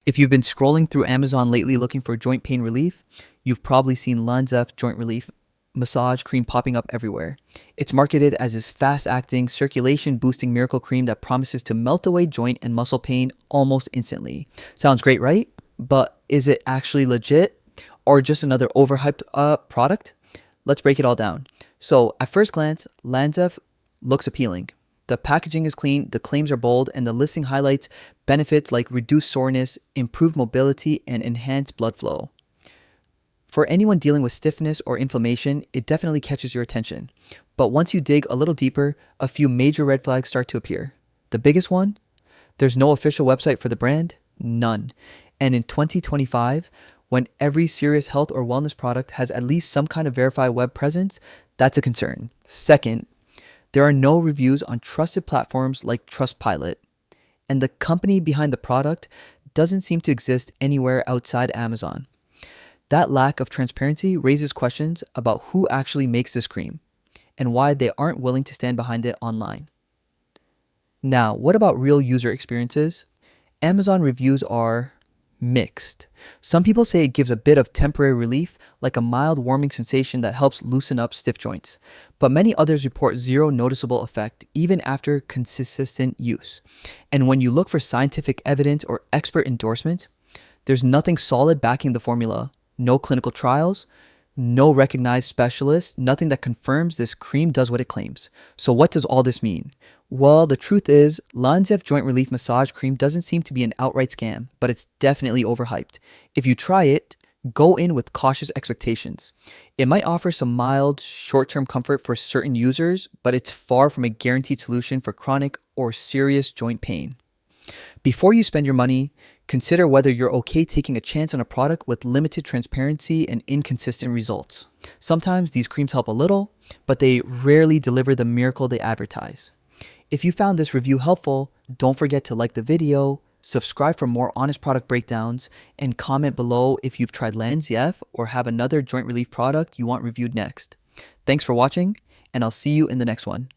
If you've been scrolling through Amazon lately looking for joint pain relief, you've probably seen Lanzf joint relief massage cream popping up everywhere. It's marketed as this fast-acting, circulation-boosting miracle cream that promises to melt away joint and muscle pain almost instantly. Sounds great, right? But is it actually legit or just another overhyped product? Let's break it all down. So, at first glance, Lanzf looks appealing. The packaging is clean, the claims are bold, and the listing highlights benefits like reduced soreness, improved mobility, and enhanced blood flow. For anyone dealing with stiffness or inflammation, it definitely catches your attention. But once you dig a little deeper, a few major red flags start to appear. The biggest one? There's no official website for the brand? None. And in 2025, when every serious health or wellness product has at least some kind of verified web presence, that's a concern. Second, there are no reviews on trusted platforms like Trustpilot, and the company behind the product doesn't seem to exist anywhere outside Amazon. That lack of transparency raises questions about who actually makes this cream and why they aren't willing to stand behind it online. Now, what about real user experiences? Amazon reviews are mixed. Some people say it gives a bit of temporary relief, like a mild warming sensation that helps loosen up stiff joints. But many others report zero noticeable effect even after consistent use. And when you look for scientific evidence or expert endorsements, there's nothing solid backing the formula. No clinical trials, no recognized specialists, nothing that confirms this cream does what it claims. So what does all this mean? Well, the truth is, Lanzf Joint Relief Massage Cream doesn't seem to be an outright scam, but it's definitely overhyped. If you try it, go in with cautious expectations. It might offer some mild, short-term comfort for certain users, but it's far from a guaranteed solution for chronic or serious joint pain. Before you spend your money, consider whether you're okay taking a chance on a product with limited transparency and inconsistent results. Sometimes these creams help a little, but they rarely deliver the miracle they advertise. If you found this review helpful, don't forget to like the video, subscribe for more honest product breakdowns, and comment below if you've tried Lanzf or have another joint relief product you want reviewed next. Thanks for watching, and I'll see you in the next one.